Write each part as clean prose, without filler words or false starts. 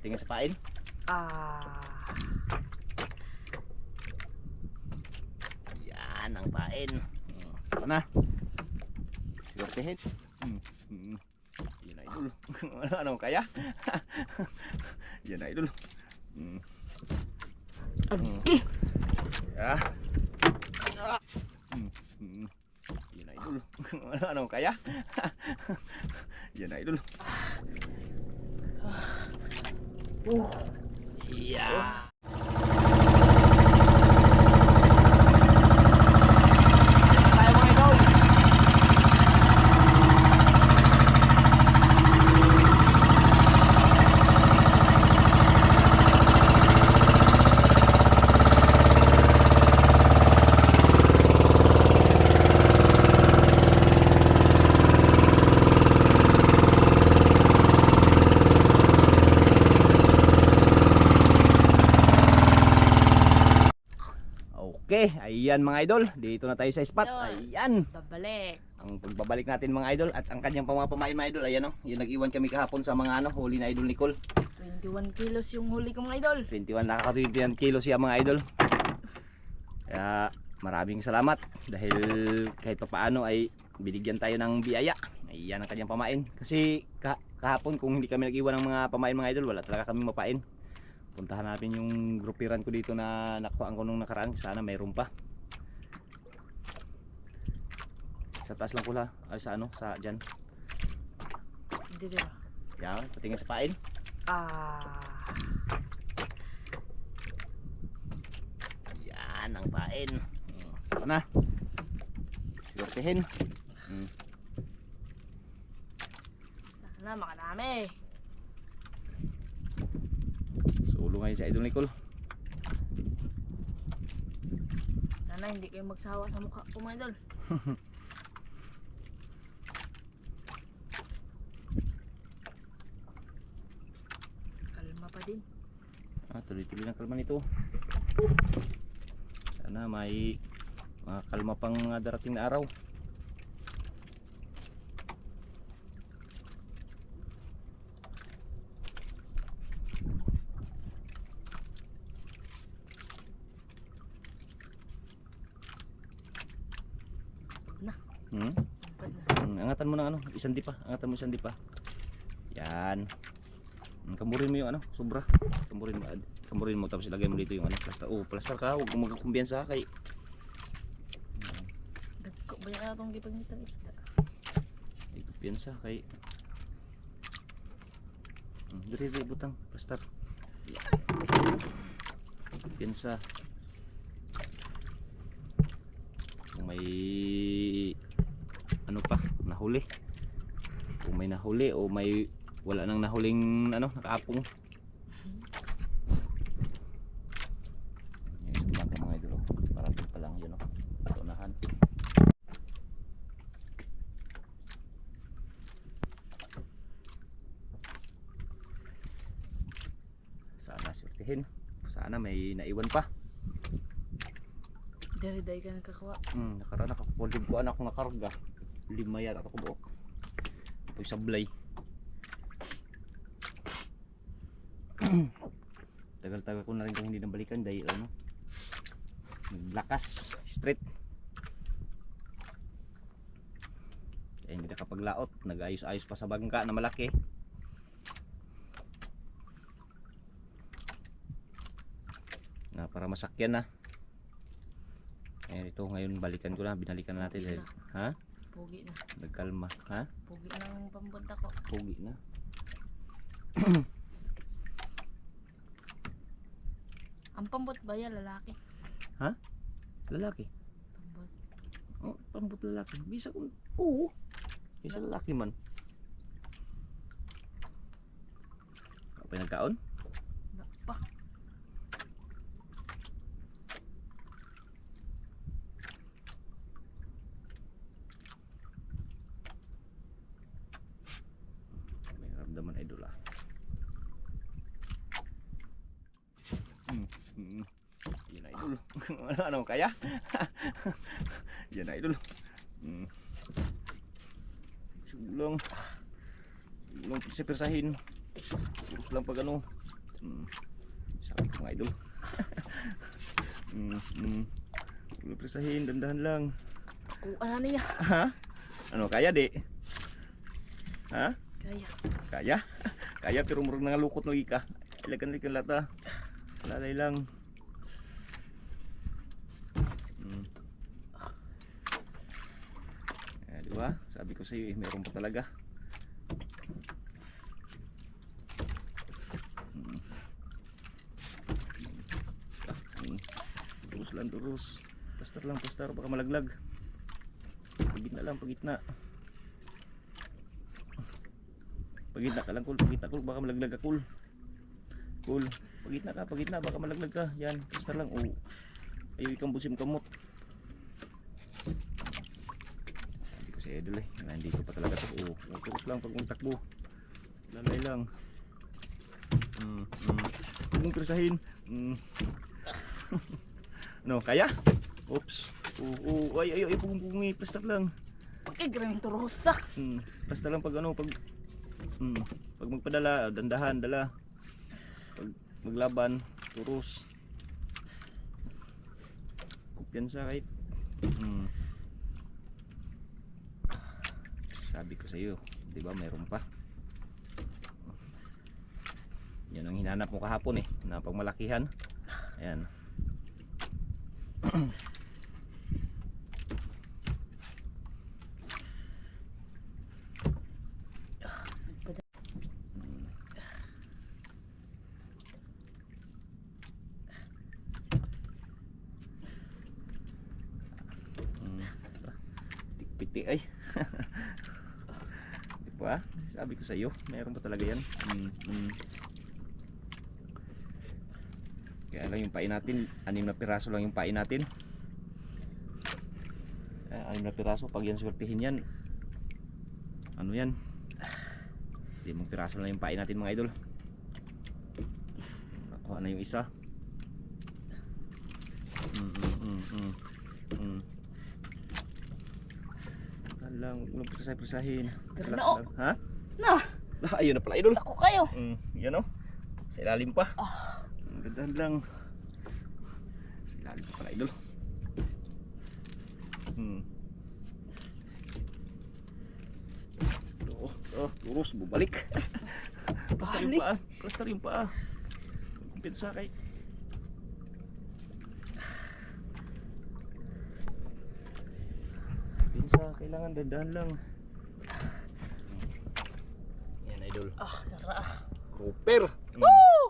Patingin sa pain. Yan ang pain. Sana. Swertehin. Yan idol. Ano kaya? Yan idol. Ya. Yan idol. Ano kaya? Yan idol. Iya. Okay, ayan mga idol, dito na tayo sa spot. Ayan, babalik. ang pagbabalik natin mga idol at ang kanyang pamain mga idol. Ayan o, yung nag-iwan kami kahapon sa mga huli na idol Nicole. 21 kilos yung huli ko mga idol. 21, nakaka-21 kilos siya mga idol. Kaya maraming salamat dahil kahit pa paano ay binigyan tayo ng biyaya. Ayan ang kanyang pamain. Kasi kahapon kung hindi kami nag-iwan ng mga pamain mga idol, wala talaga kami mapain. Puntahan natin yung grupiran ko dito na nakuhaan ko nung nakaraan. Sana mayroon pa. Sa taas lang pula. Ay sa ano? Sa dyan. Hindi ba? Yan. Patingin sa pain. Yan ang pain. Sana. Swertehin. Sana makarami. Sulo ngayon si Idol Nicole. Sana hindi kayo magsawa sa mukha ko mga idol. Kalma pa din. Tuloy-tuloy ng kalma nito. Sana may kalma pang darating na araw. Angatan mo ng ano, isang dipa. Angatan mo isang dipa. Yan. Kamurin mo yung ano, sobra. Kamurin mo tapos ilagay mo dito yung ano, plaster. Oh, plaster ka, huwag mo magkumbiyansa kay. Dagko ba yan atong gipagnitang isda? Ay, kumbiyansa kay. Diri butang plaster. Yan. Kumbiyansa. Kung may ano pa, nahuli. Kung may nahuli o may wala nang nahuling ano, nakaapong. Yan lang mga idol. Parating pa lang yun o. Tunahan. Sana swertihin. Sana may naiwan pa. Dari-day ka nagkakawa. Nakaraan nakakulib ko anak nakarga. 5 yan ako buok. Apoy sablay. Tagal-tagal ko na rin kung hindi nabalikan dahil ano, naglakas straight. Kaya hindi nakapaglaot. Nag-ayos-ayos pa sa bangka na malaki. Na para masakyan na. Ito ngayon balikan ko na, binalikan na natin dahil, ha? Pugi na. Nagkalma, ha? Pugi na ang pambunta ko. Pugi na. Ang pambot ba yan lalaki? Ha? Lalaki? Pambot. Oh, pambot lalaki. Bisa kung, oo. Bisa lalaki man. Apa yung nagkaon? Napa. Daman idol ah. Yan idol. Ano kaya? Yan idol. Sulang. Sulang persahin. Terus lang pag ano. Sabi ko mga idol. Huwag presahin, dandahan lang. Kung ano niya. Ha? Ano, kaya di? Ha? Kaya. Kaya? Kaya pero murag nangalukot no ika. Ilagan-likan lata. Lalay lang. Diba? Sabi ko sa iyo, meron pa talaga. Turus lang, turus. Pastar lang, pastar. Baka malaglag. Pagitna lang, pagitna. Pagitna ka lang, Kul. Pagitna, Kul. Baka malaglag ka, Kul. Kul. Pagitna. Baka malaglag ka. Yan, pastar lang. Oh. Ayaw ikang busim kamot. Si idol eh, nandito pa talaga to. Turus lang pag magtakbo. Lalay lang. Huwag mong presahin. Ano, kaya? Oops. Ay, pungi, plastar lang. Pagkagraming turusa. Plastar lang pag ano, pag magpadala, dandahan, dala. Pag maglaban, turus. Kumpiyansa kahit. Sabi ko sa iyo, 'di ba, mayroon pa. Yan ang hinanap mo kahapon eh, na pagmalakihan. Ayan. Tikpiti ay. Diba? Sabi ko sa iyo, mayroon pa talaga yan. Kaya lang yung pain natin, 6 na piraso lang yung pain natin. 6 na piraso, pag yan swertihin yan, ano yan, 5 piraso lang yung pain natin mga idol. Nakuha na yung isa. Lang, huwag presahin. Garno. Ha? Na. Ayun na pala idol. Ako kayo. Yan o. Sa ilalim pa. Ah. Ganda lang. Sa ilalim pa pala idol. Turus, bubalik. Plastar yung paa. Plastar yung paa. Kumpensa kay. Kailangan dandahan lang. Yan idol. Tara. Grouper. Woo!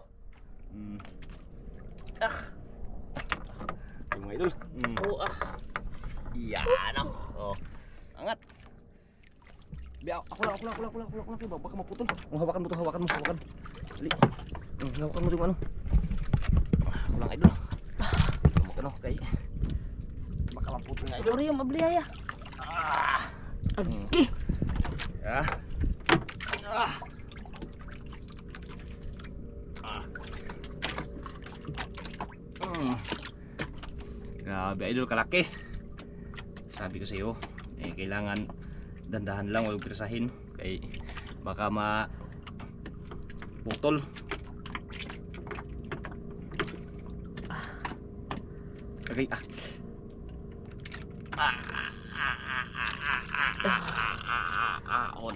Yung mga idol. Yan oh. Angat. Ako lang. Baka maputol. Hawakan mo to, hawakan mo. Dali. Hawakan mo yung ano. Ako lang idol. Ano kay. Baka maputol nga idol. Ori yung mabliyaya. Agi. Grabe idol, kalaki. Sabi ko sa iyo, kailangan dandahan lang, huwag presahin kay baka maputol. Okay,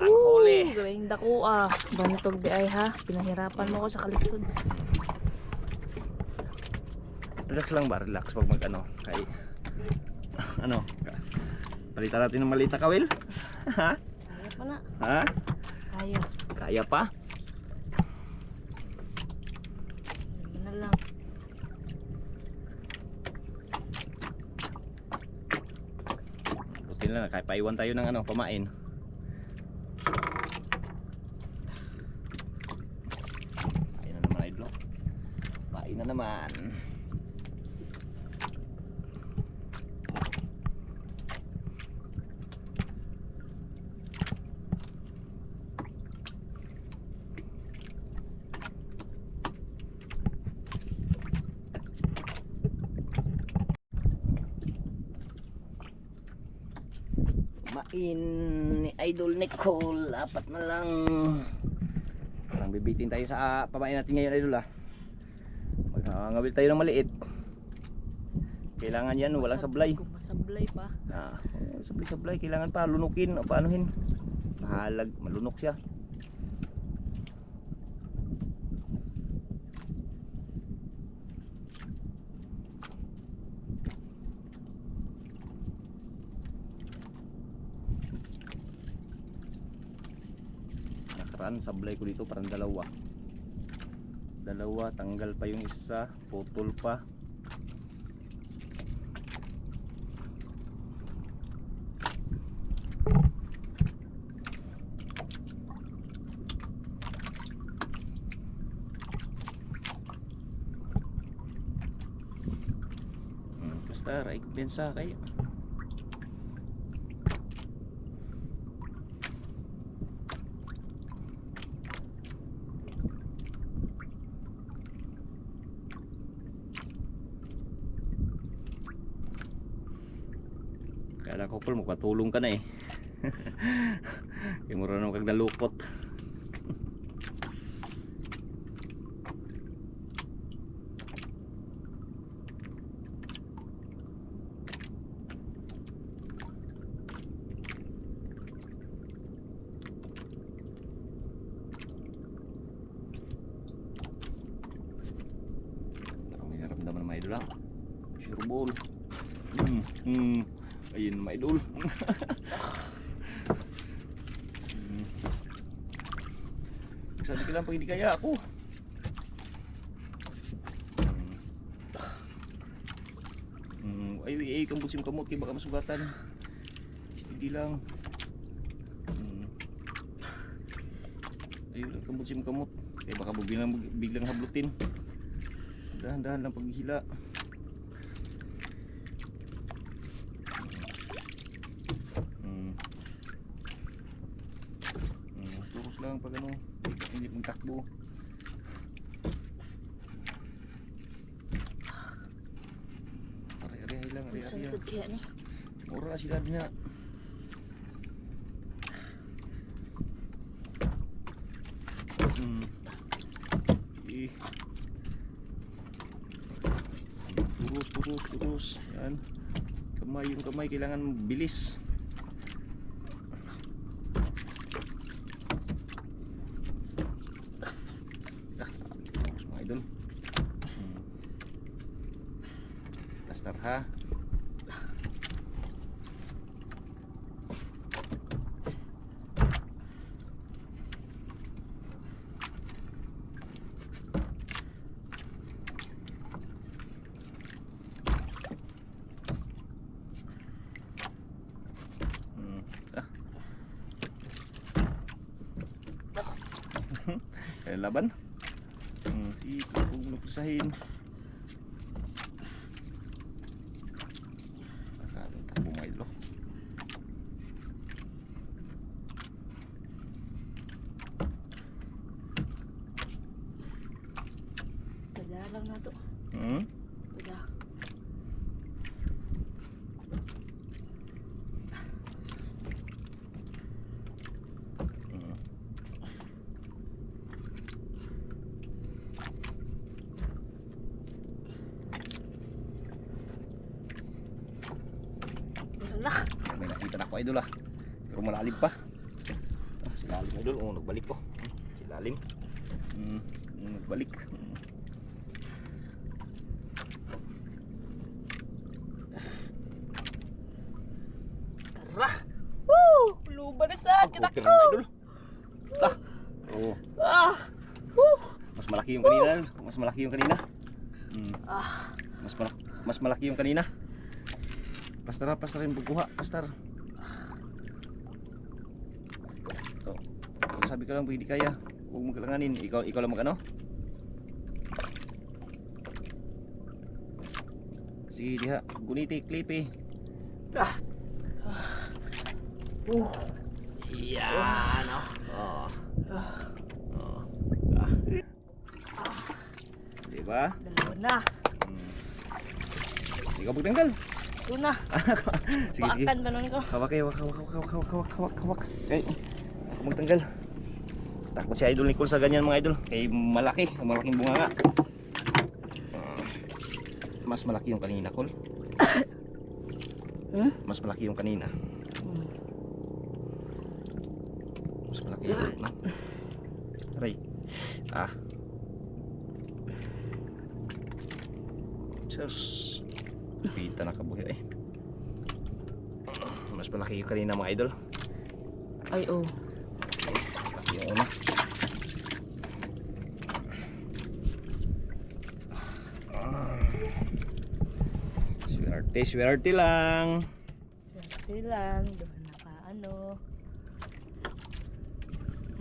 huli. Galing dako bantog di ay ha. Pinahirapan mo ko sa kalisod. Relax lang ba? Relax pag mag ano. Kay ano? Palitan natin ng maliit na kawil. Ha? Kaya pa na. Ha? Kaya. Kaya pa? Yun na lang. Buti na lang, kahit paiwan tayo ng ano, pamain. Pain na naman idol. Pain na naman. Main ni Idol Nicole, 4 na lang. Parang bibitin tayo sa pamain natin ngayon idol Nangangabil tayo ng maliit. Kailangan yan, walang sablay. Kung masablay pa. Sablay, kailangan pa lunukin o paanuhin. Mahalag, malunok siya. Nakaraan sablay ko dito parang dalawa, tanggal pa yung isa, putol pa. Basta raig bensa kayo. Kala ko pala magpatulong ka na eh. Yung marunong kang nalukot. Parang may naramdaman ng mga idol lang. Sure ball. Ayun mga idol. Sabi ko lang pag hindi kaya ako. Ay kambusim kamot kaya baka masugatan. Hindi lang. Ayun lang kambusim kamot kaya baka biglang hablutin. Dahan-dahan lang paghihila. Turus lang pag ano, hindi magtakbo. Ari-ari lang, ari-ari. Sansad kaya ni. Mura sila niya. Turus. Yan. Yung kamay kailangan bilis. Mga idol. Plaster ha. Kaya laban. Kung nagpisahin. Takbo mga idol. Tada lang na to. Tada. May nakita na ako idol ah. Pero malalim pa. Silalim idol. Nagbalik ko. Silalim. Nagbalik. Tara! Woo! Luba na saan kita ko! Idol. Oo. Woo! Mas malaki yung kanina. Mas malaki yung kanina. Mas malaki yung kanina. Pastar yung pagkuha, pastar. Ito. Sabi ko lang pag hindi kaya, huwag mo kailanganin. Ikaw lang mag-ano. Sige, diha. Guniti, klipi. Yan. Diba? Dalawa na. Ikaw magtanggal. Ito na. Sige. Baakan ba nun ko? Hawak. Okay. Ako magtanggal. Takot si Idol Nicole sa ganyan mga idol. Kay malaking bunganga. Mas malaki yung kanina, Col. Hmm? Mas malaki yung kanina. Mas malaki yung no? Aray. Ah. Sus. Kita na kabuhi eh. Mas malaki yung kanina mga idol. Ay, oh. Malaki yung una. Swerte, swerte lang. Swerte lang. Doon naka ano.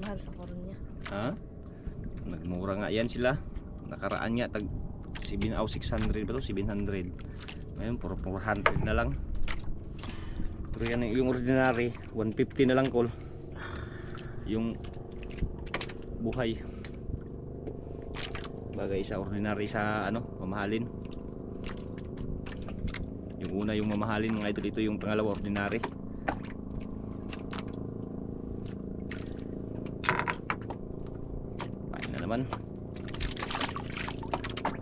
Mahal sa koron niya. Ha? Nagmura nga yan sila. Nakaraan nga tag 7 o 600 ba to? 700. Ngayon 400 na lang. Pero yan yung ordinary 150 na lang, Col. Yung buhay. Bagay sa ordinary sa ano, mamahalin. Yung una yung mamahalin mga idol, ito yung pangalawa ordinary. Paano na naman.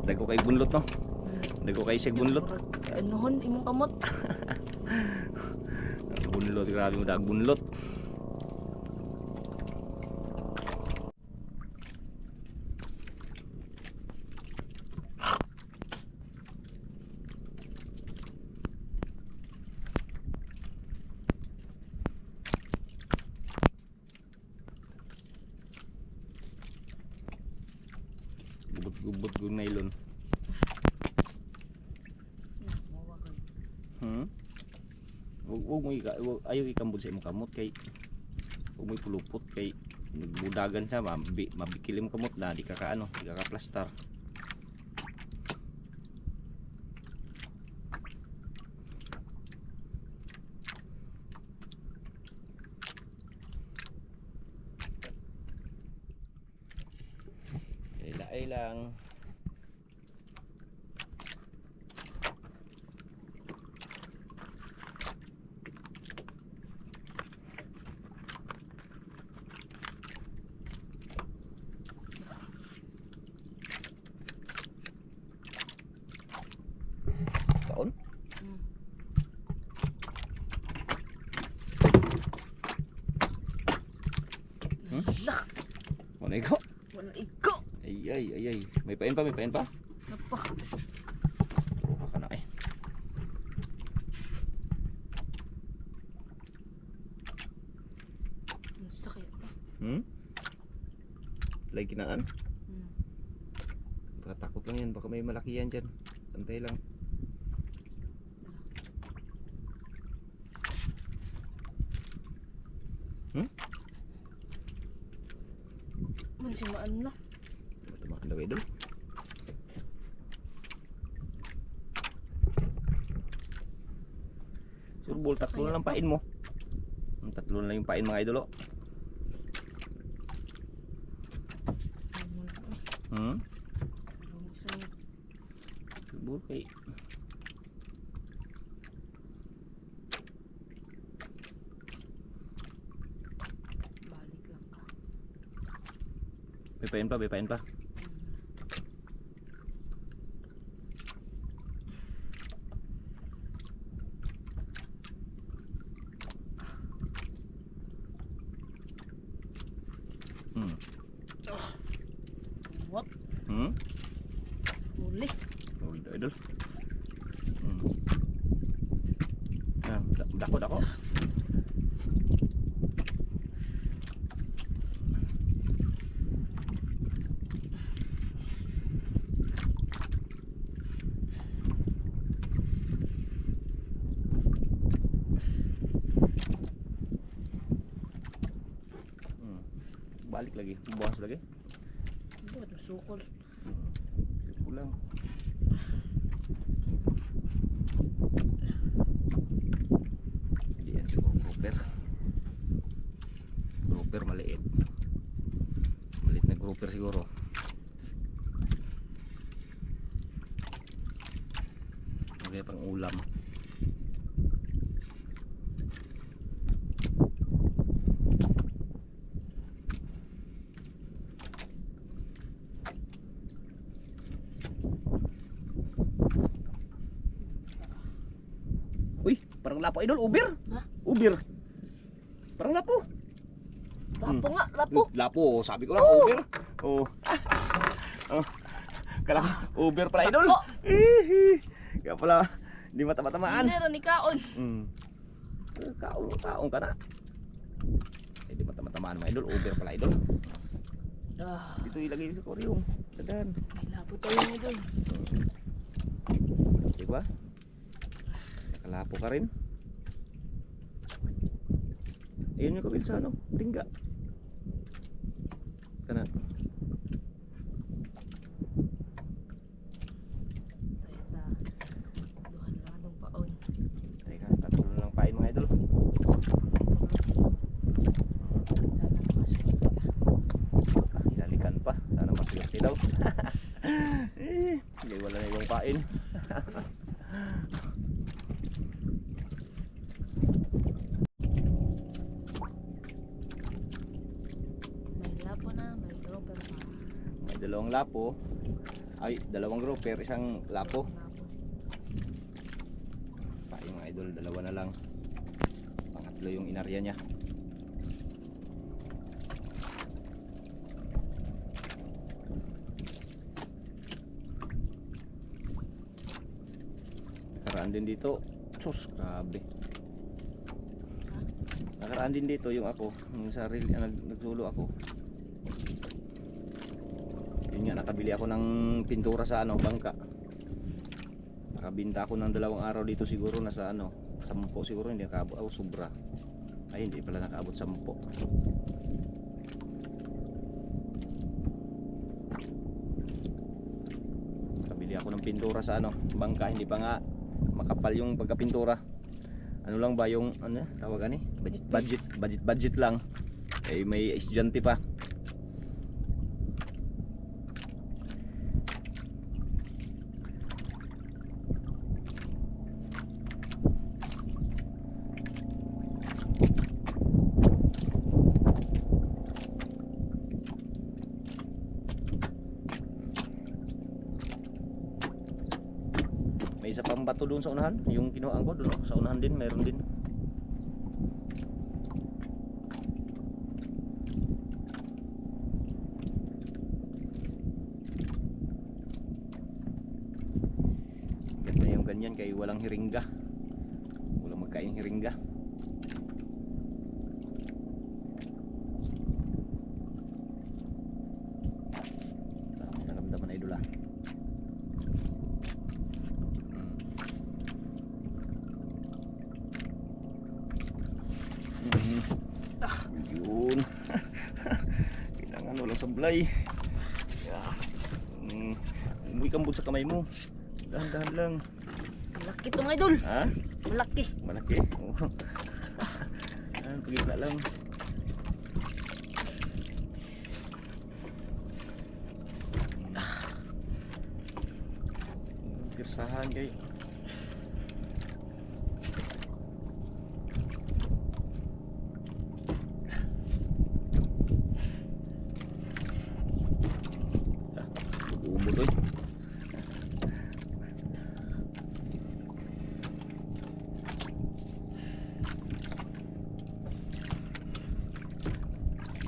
Dago kay bunlot no. Dago kay sig bunlot. Anuhon, imong kamot. Bunlot, grabe mo dag bunlot. Gubot gug nylon. Wag mo ayaw ikambod sa imong kamot kay wag mo ipulupot kay nagbudagan siya mabikil imong kamot na di ka kaano, di ka plastar. Ay lang. Kaon? Lah, Ano ikaw? wala ikaw. Ay. May pain pa, may pain pa? Napa. Truha ka na eh. Sakit. Lagi kinaan? Hmm. Baka takot lang yan, baka may malaki yan dyan. Pantay lang. Mansimaan na. Tumakan daw idol. Surbol, tatlo na lang pain mo. Tatlo na lang yung pain mga idol. Surbol kay Balik lang ka. may pain pa, may pain pa. What? Muli. Oh, idol. Dako. Balik lagi, bukas lagi. Buat sukol. Pulang. Diyan siguro grouper. Grouper maliit. Maliit na grouper siguro. Okay, pang ulam. Parang lapo idol, uber. Ha? Uber. Parang lapo. Lapo nga, lapo. Lapo, sabi ko lang uber. Oh. Oh. Kala uber pala idol. Lapo. Kaya pala hindi mata-matamaan. Hindi ni kaon. Kaong ka na. Hindi mata-matamaan mga idol, uber pala idol. Ah, Dito ilagay sa koryong. Dadan. may lapo tayo idol. Di ba? Nakalapo ka rin. Ayun yung kabil sa ano, tingga. Kana. Duhan lang itong paon. Teka, tatlo lang pain mga idol. Sana makasuot ka. Hinalikan pa. Sana maswerte daw. Hindi wala na ibang pain. May lapo na, may dropper pa. May dalawang lapo. Ay, dalawang grouper, isang lapo. Pain mga idol, dalawa na lang. Pangatlo yung inarya niya. Nakaraan din dito. Sus, grabe. Nakaraan din dito yung ako, yung sarili, nagsulo ako. Yun nga, nakabili ako ng pintura sa ano, bangka. Nakabinta ako ng 2 araw dito siguro, nasa ano, 10 siguro, hindi nakaabot. Oh, sobra. Ay, hindi pala nakaabot 10. Nakabili ako ng pintura sa ano, bangka, hindi pa nga makapal yung pagkapintura. Ano lang ba yung ano tawag ani? Budget lang. Eh may estudyante pa. May isa pang bato doon sa unahan, yung kinuhaan ko doon sa unahan din, mayroon din. Ganda yung ganyan kay walang hiringga. Walang magkain hiringga. Naramdaman na idol ah. Yun. Kailangan walang sablay. Umuwi kang sa kamay mo. Dahan-dahan lang. Malaki itong idol. Ha? Malaki. Malaki. Pagitla lang. Pirsahan kay. Umot oy.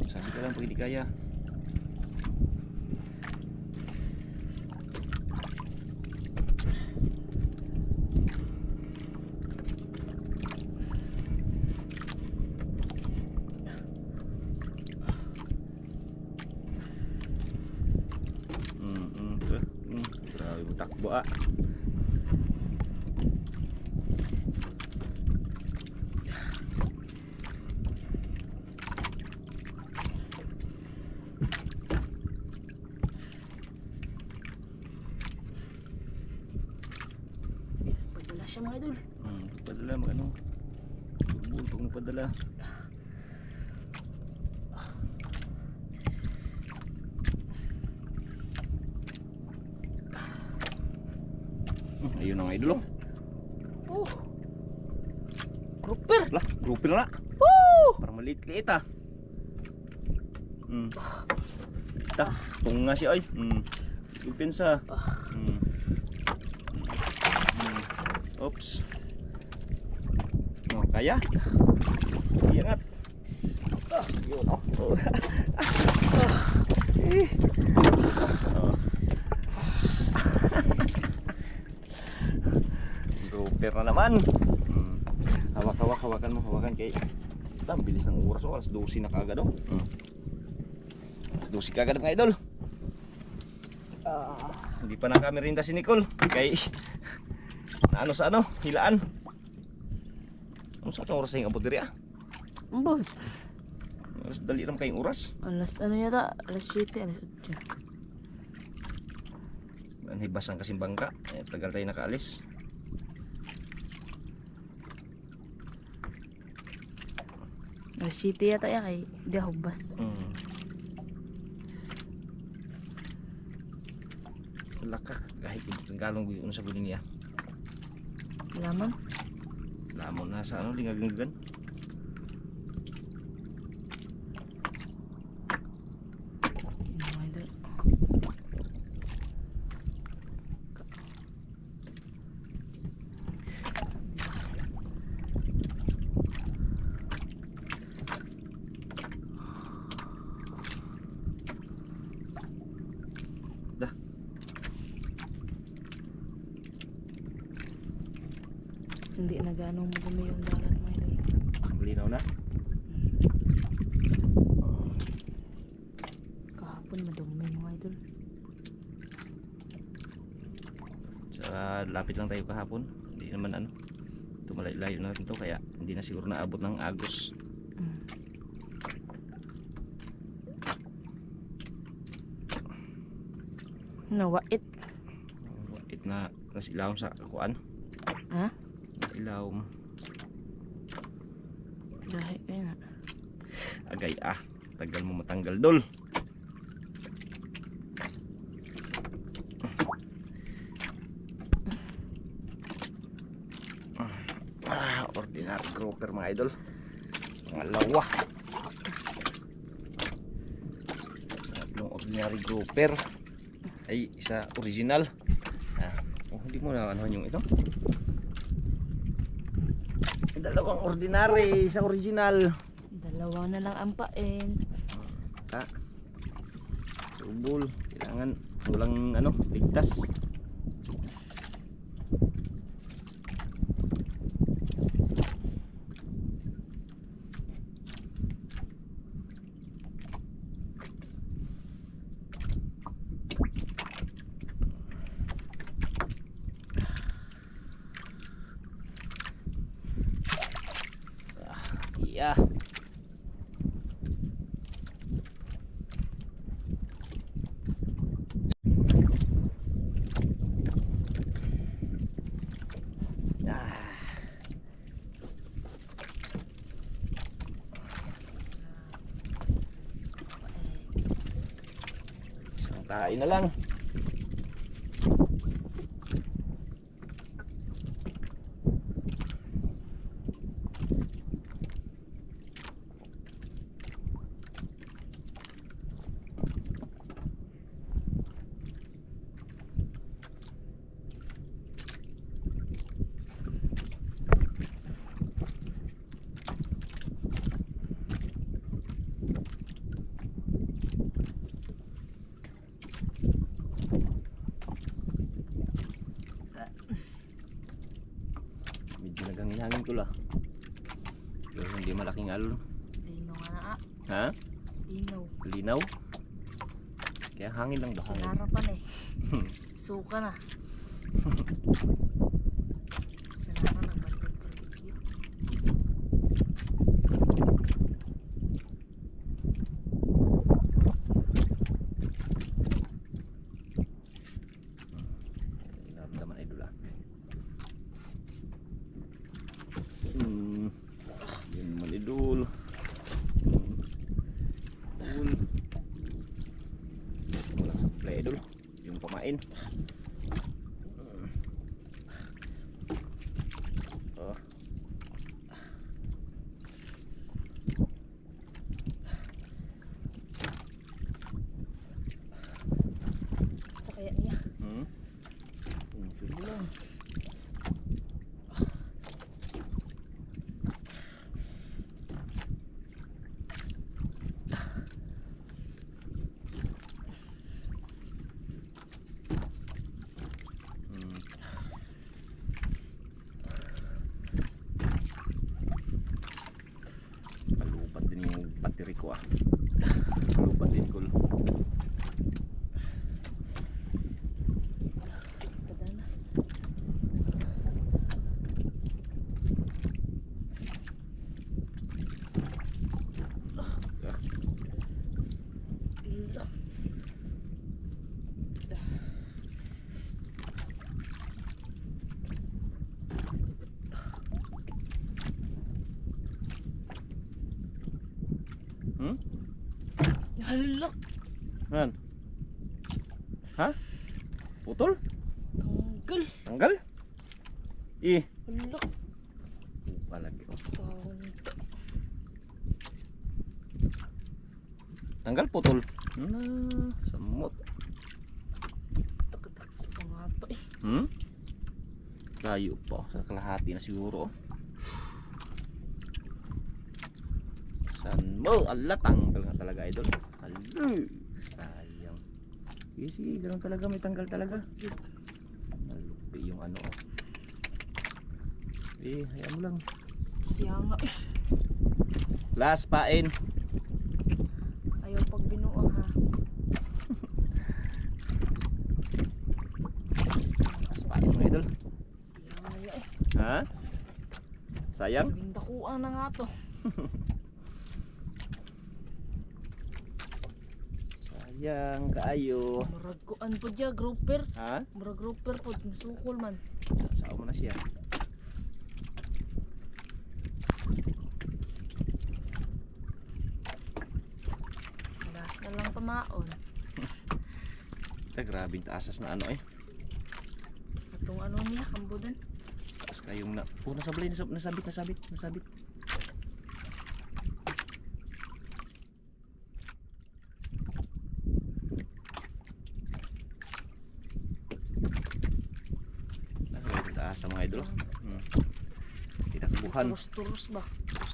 Sabi ko lang pag hindi kaya. Grabe mo takbo ah. Padala siya mga idol. Padala mag ano. Subul pag napadala. Ayun ang idol. Oh. Grouper. Lah, grouper na. Woo! Parang maliit-liit ah. Ta, tunga siya ay. Ipinsa. Oops. Oh, kaya? Iangat. Yun oh. Eh. Oh. Grouper na naman. Hawakan mo, hawakan kay. Ang bilis ng oras, oh, alas 12 na kaagad oh. Alas 12 kaagad mga idol. Hindi pa nakamerinda si Nicole kay ano sa ano, hilaan. Ano sa atong oras na yung abot diri ah? Boy. Alas dali ram kayong oras. Alas ano yata? Alas 7, alas 8. Anhibas ang kasing bangka. Tagal tayo nakaalis. Alas 7 yata yan kay di hubas. Lakak kahit galong buyon sa bunin niya. Laman. Lamon na sa ano lingag-lingagan. Hindi na ganong madumi yung dagat mga idol. Malinaw na. Kahapon madumi mga idol. Sa lapit lang tayo kahapon. Hindi naman ano. Tumalayo na natin to kaya hindi na siguro naabot ng Agos. Nawait. Wait na nasilaw sa kuan. Ha? Ilaw. Dahil kayo na. Agay ah. Tagal mo matanggal dol. Ordinary grouper mga idol. Mga lawa. Tatlong ordinary grouper. Ay isa original. Oh, hindi mo na ano yung ito. Dalawang ordinary, isa original. Dalawa na lang ang pain. Subol, kailangan walang ano, ligtas. Yeah. Isang kain na lang. Medyo naghangin ko lah. Pero hindi malaking alon. Lino nga na ah. Ha? Lino. Linaw? Kaya hangin lang ba? Hangin. Sinarapan eh. Suka na. Sinara na bantay paligyo. Naramdaman idol ah. Yan naman idol. Wala sa play idol. Yung pamain. Sa kaya niya. Sige lang. Hala. Yan. Ha? Putol? Tanggal. Tanggal? Hala. Palagi. Taon to. Tanggal putol. Semut. Takot-takot pa nga to eh. Layo pa. Sa kalahati na siguro. San mo? Ala, tanggal nga talaga, idol. Ala, sayang. Sige, ganun talaga. May tanggal talaga. Malupi yung ano. Hayaan mo lang. Siya nga eh. Last pain. Ayaw pag binuang ha. Last pain mga idol. Siya nga eh. Ha? Sayang? Bindakuan na nga to. Sayang kaayo. Murag kuan po dya, grouper. Ha? Murag grouper po, musukol man. Saan mo na siya? Alas na lang pamaon. Grabing taasas na ano eh. Atong ano niya, kambudan. Taas kayong na... nasablay, nasabit. Grabing taas sa mga idol. Tinakbuhan. Turus-turus ba?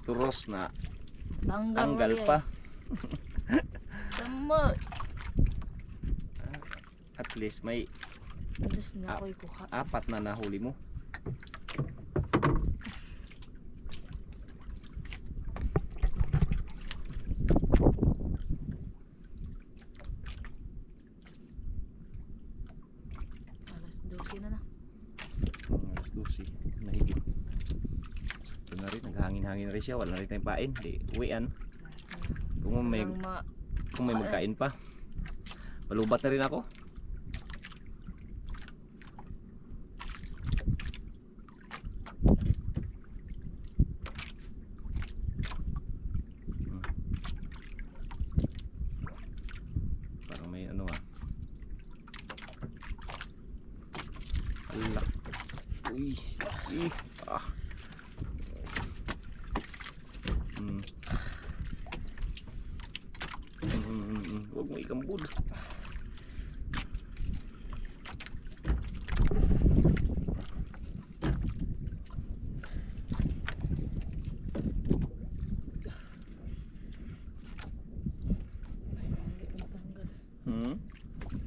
Turos na Tanggal tanggal pa. Sama. At least may Alas na ako'y kuha. 4 na nahuli mo. Alas 12 na na. Alas 12 mahigit. Sakto na rin, naghangin-hangin rin siya. Wala na rin tayong pain. Di uwian. Alas na. Kung may magkain pa. Palubat na rin ako. Parang may ano Ala. Uy. Ah. Huwag mo ikambul.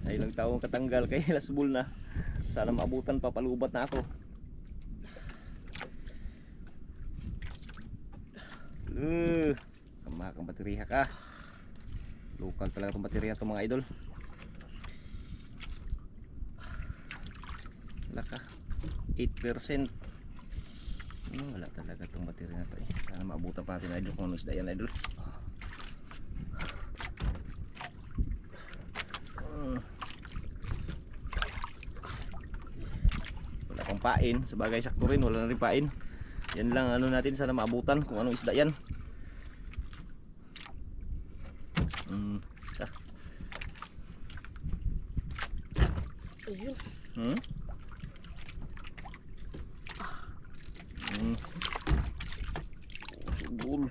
Ay ilang taong katanggal kay lasbol na. Sana maabutan pa, palubat na ako. Kamakang bateriya ka. Local talaga itong baterya itong mga idol. Wala ka 8%. Wala talaga itong baterya na ito eh. Sana maabutan pa natin idol kung ano isda yan idol. Wala pang pain. Sabagay sakto rin, wala na rin pain. Yan lang ano natin, sana maabutan kung anong isda yan. Ayun. Subul.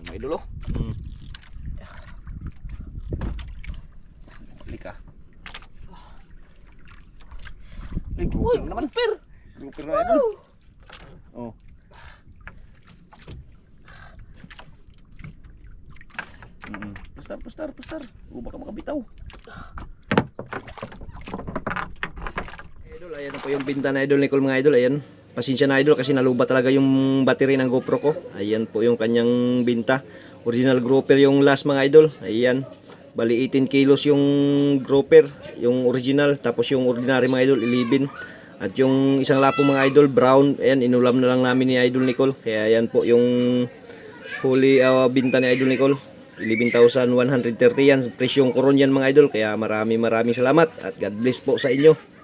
May idol oh. Balik ka. Ay, grouper naman. Grouper na idol. Oh. Pustar. Baka makabitaw. Idol, ayan na po yung binta na idol Nicole mga idol. Ayan. Pasensya na idol kasi nalubat talaga yung battery ng GoPro ko. Ayan po yung kanyang binta. Original grouper yung last mga idol. Ayan. Bali 18 kilos yung grouper, yung original. Tapos yung ordinary mga idol 11. At yung isang lapo mga idol brown. Ayan, inulam na lang namin ni Idol Nicole. Kaya ayan po yung huli binta ni Idol Nicole. 11,130 yan presyong koron yan mga idol, kaya maraming salamat at God bless po sa inyo.